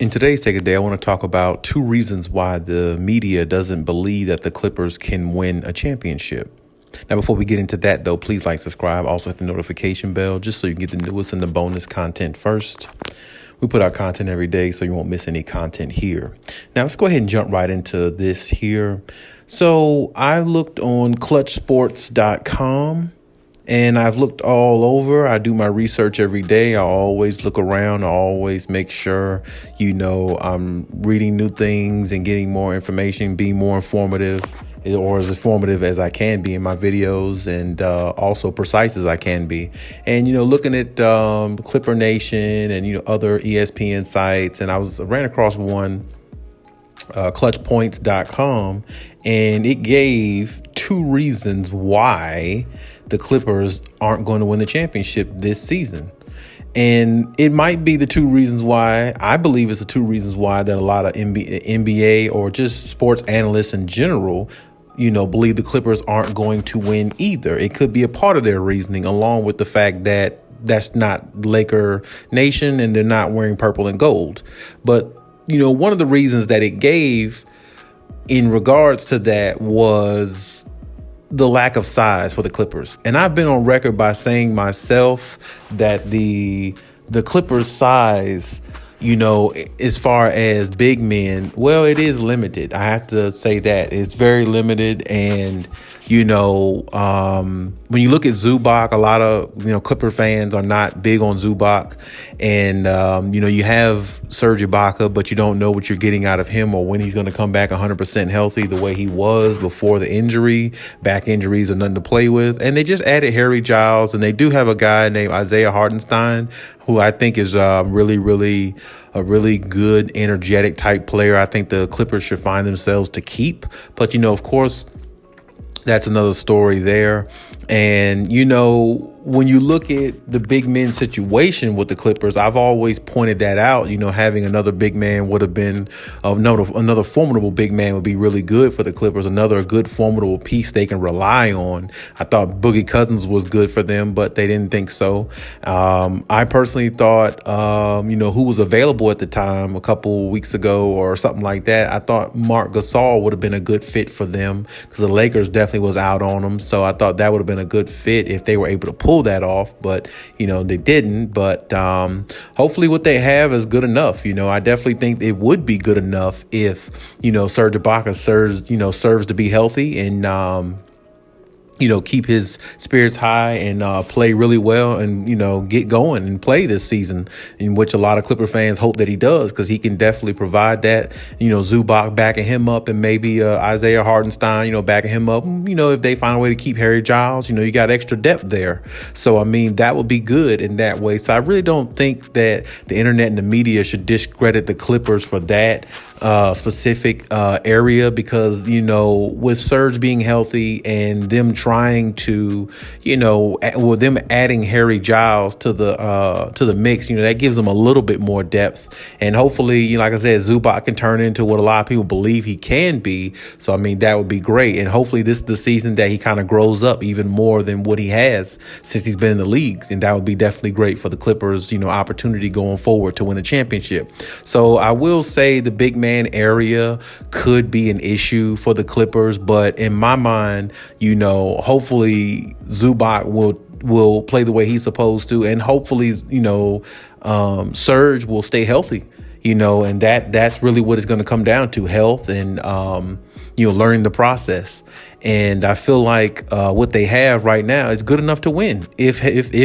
In today's Take a Day, I want to talk about two reasons why the media doesn't believe that the Clippers can win a championship. Now, before we get into that, though, please like, subscribe, also hit the notification bell just so you can get the newest and the bonus content first. We put out content every day, so you won't miss any content here. Now, let's go ahead and jump right into this here. So I looked on clutchsports.com. And I've looked all over. I do my research every day. I always look around. I always make sure, I'm reading new things and getting more information, being more informative or as informative as I can be in my videos, and also precise as I can be. And, looking at Clipper Nation and, other ESPN sites. And I ran across one, clutchpoints.com, and it gave two reasons why the Clippers aren't going to win the championship this season. And it might be the two reasons why, I believe it's the two reasons why that a lot of NBA or just sports analysts in general, believe the Clippers aren't going to win either. It could be a part of their reasoning, along with the fact that that's not Laker Nation and they're not wearing purple and gold. But, one of the reasons that it gave in regards to that was the lack of size for the Clippers. And I've been on record by saying myself that the Clippers size, as far as big men, well, it is limited. I have to say that it's very limited. And, when you look at Zubac, a lot of, Clipper fans are not big on Zubac. And, you have Serge Ibaka, but you don't know what you're getting out of him or when he's going to come back 100% healthy the way he was before the injury. Back injuries are nothing to play with. And they just added Harry Giles, and they do have a guy named Isaiah Hartenstein, who I think is a really good, energetic type player. I think the Clippers should find themselves to keep. But, of course, that's another story there. And, when you look at the big men situation with the Clippers, I've always pointed that out. Having another big man would have been another formidable big man would be really good for the Clippers. Another good formidable piece they can rely on. I thought Boogie Cousins was good for them, but they didn't think so. I personally thought, who was available at the time a couple weeks ago or something like that. I thought Marc Gasol would have been a good fit for them because the Lakers definitely was out on them. So I thought that would have been a good fit if they were able to pull that off, but they didn't. But hopefully what they have is good enough. I definitely think it would be good enough if Serge Ibaka serves to be healthy and keep his spirits high and play really well and, get going and play this season, in which a lot of Clipper fans hope that he does, because he can definitely provide that. Zubac backing him up, and maybe Isaiah Hartenstein, backing him up. If they find a way to keep Harry Giles, you got extra depth there. So, that would be good in that way. So I really don't think that the internet and the media should discredit the Clippers for that specific area, because, with Serge being healthy and them trying to, them adding Harry Giles to the mix, that gives them a little bit more depth. And hopefully, like I said, Zubac can turn into what a lot of people believe he can be. So, that would be great. And hopefully this is the season that he kind of grows up even more than what he has since he's been in the leagues. And that would be definitely great for the Clippers, opportunity going forward to win a championship. So I will say the big man area could be an issue for the Clippers. But in my mind, hopefully Zubac will play the way he's supposed to, and hopefully, Serge will stay healthy, and that's really what it's going to come down to: health and, learning the process. And I feel like what they have right now is good enough to win if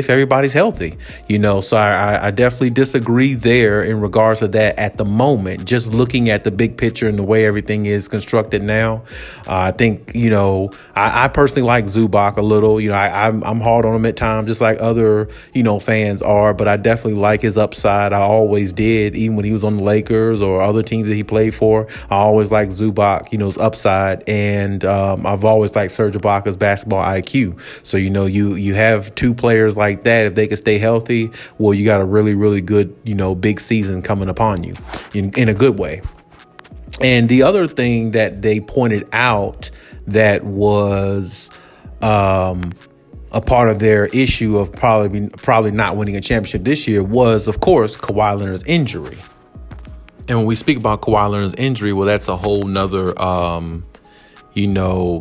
everybody's healthy, So I definitely disagree there in regards to that at the moment. Just looking at the big picture and the way everything is constructed now, I think I personally like Zubac a little. I'm hard on him at times, just like other fans are. But I definitely like his upside. I always did, even when he was on the Lakers or other teams that he played for. I always liked Zubac, his upside, and I've always liked Serge Ibaka's basketball IQ. So, you have two players like that. If they can stay healthy, well, you got a really, really good, big season coming upon you in a good way. And the other thing that they pointed out that was a part of their issue of probably not winning a championship this year was, of course, Kawhi Leonard's injury. And when we speak about Kawhi Leonard's injury, well, that's a whole nother,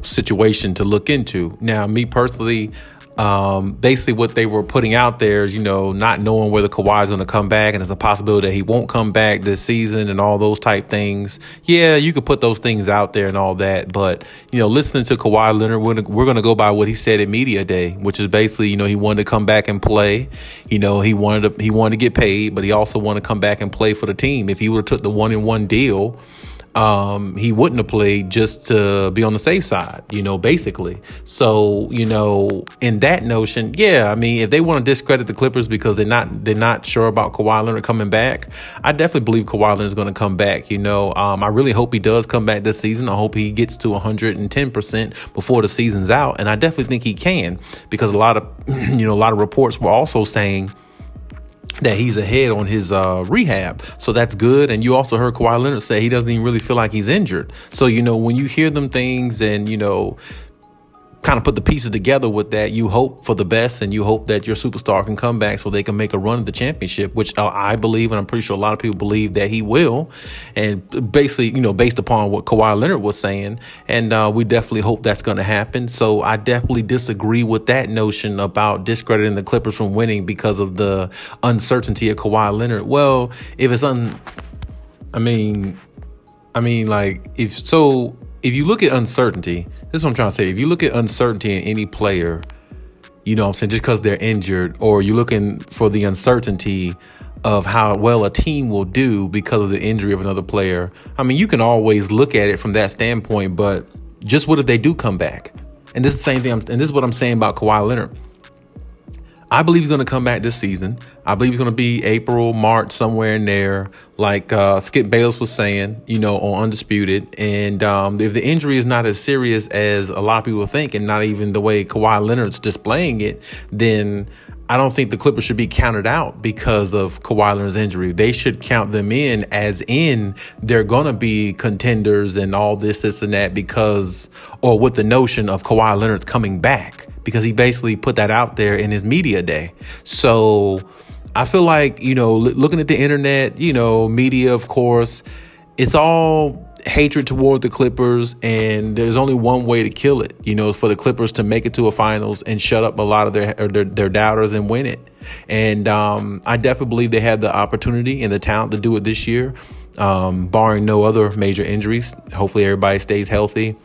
situation to look into. Now, me personally, basically what they were putting out there is, not knowing whether Kawhi is going to come back, and there's a possibility that he won't come back this season and all those type things. Yeah, you could put those things out there and all that. But, listening to Kawhi Leonard, we're going to go by what he said at Media Day, which is basically, he wanted to come back and play. He wanted to get paid, but he also wanted to come back and play for the team. If he would have took the 1-and-1 deal, he wouldn't have played just to be on the safe side, basically. So, in that notion, if they want to discredit the Clippers because they're not sure about Kawhi Leonard coming back, I definitely believe Kawhi Leonard is going to come back. I really hope he does come back this season. I hope he gets to 110% before the season's out. And I definitely think he can, because a lot of reports were also saying that he's ahead on his rehab. So that's good. And you also heard Kawhi Leonard say he doesn't even really feel like he's injured. So, when you hear them things and, kind of put the pieces together with that, you hope for the best, and you hope that your superstar can come back so they can make a run at the championship, which I believe, and I'm pretty sure a lot of people believe that he will. And basically, based upon what Kawhi Leonard was saying, and we definitely hope that's going to happen. So I definitely disagree with that notion about discrediting the Clippers from winning because of the uncertainty of Kawhi Leonard. Well, if it's if you look at uncertainty, this is what I'm trying to say. If you look at uncertainty in any player, just because they're injured, or you're looking for the uncertainty of how well a team will do because of the injury of another player, you can always look at it from that standpoint. But just what if they do come back? And this is the same thing. And this is what I'm saying about Kawhi Leonard. I believe he's going to come back this season. I believe he's going to be April, March, somewhere in there, like Skip Bayless was saying, on Undisputed. And if the injury is not as serious as a lot of people think, and not even the way Kawhi Leonard's displaying it, then I don't think the Clippers should be counted out because of Kawhi Leonard's injury. They should count them in, as in they're going to be contenders and all this and that, or with the notion of Kawhi Leonard's coming back, because he basically put that out there in his media day. So I feel like, looking at the internet, media, of course, it's all hatred toward the Clippers, and there's only one way to kill it, for the Clippers to make it to a finals and shut up a lot of their doubters and win it. And I definitely believe they have the opportunity and the talent to do it this year, barring no other major injuries. Hopefully everybody stays healthy.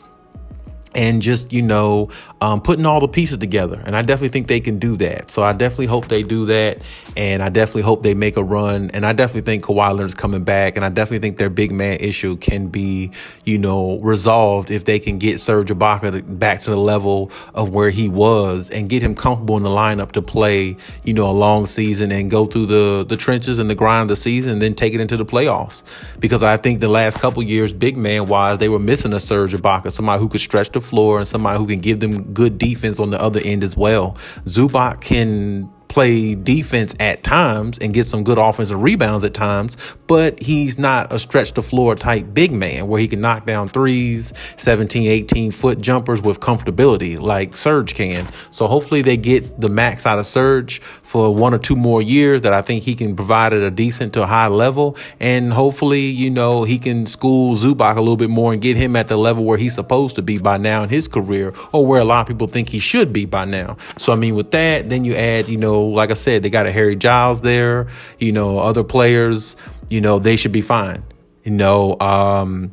And just, putting all the pieces together. And I definitely think they can do that. So I definitely hope they do that. And I definitely hope they make a run. And I definitely think Kawhi Leonard's coming back. And I definitely think their big man issue can be, resolved if they can get Serge Ibaka back to the level of where he was, and get him comfortable in the lineup to play, a long season and go through the trenches and the grind of the season, and then take it into the playoffs. Because I think the last couple years, big man wise, they were missing a Serge Ibaka, somebody who could stretch the floor and somebody who can give them good defense on the other end as well. Zubac can play defense at times and get some good offensive rebounds at times, but he's not a stretch the floor type big man where he can knock down threes, 17, 18 foot jumpers with comfortability like Serge can. So hopefully they get the max out of Serge for 1 or 2 more years that I think he can provide at a decent to a high level. And hopefully, he can school Zubac a little bit more and get him at the level where he's supposed to be by now in his career, or where a lot of people think he should be by now. So, with that, then you add, like I said, they got a Harry Giles there, other players, they should be fine, and Kawhi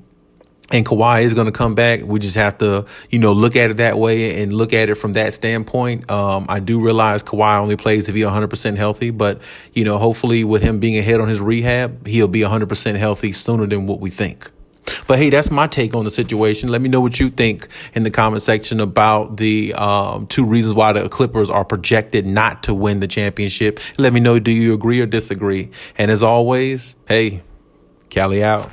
is going to come back. We just have to, look at it that way and look at it from that standpoint. I do realize Kawhi only plays if he's 100% healthy, but, hopefully with him being ahead on his rehab, he'll be 100% healthy sooner than what we think. But hey, that's my take on the situation. Let me know what you think in the comment section about the 2 reasons why the Clippers are projected not to win the championship. Let me know, do you agree or disagree? And as always, hey, Cali out.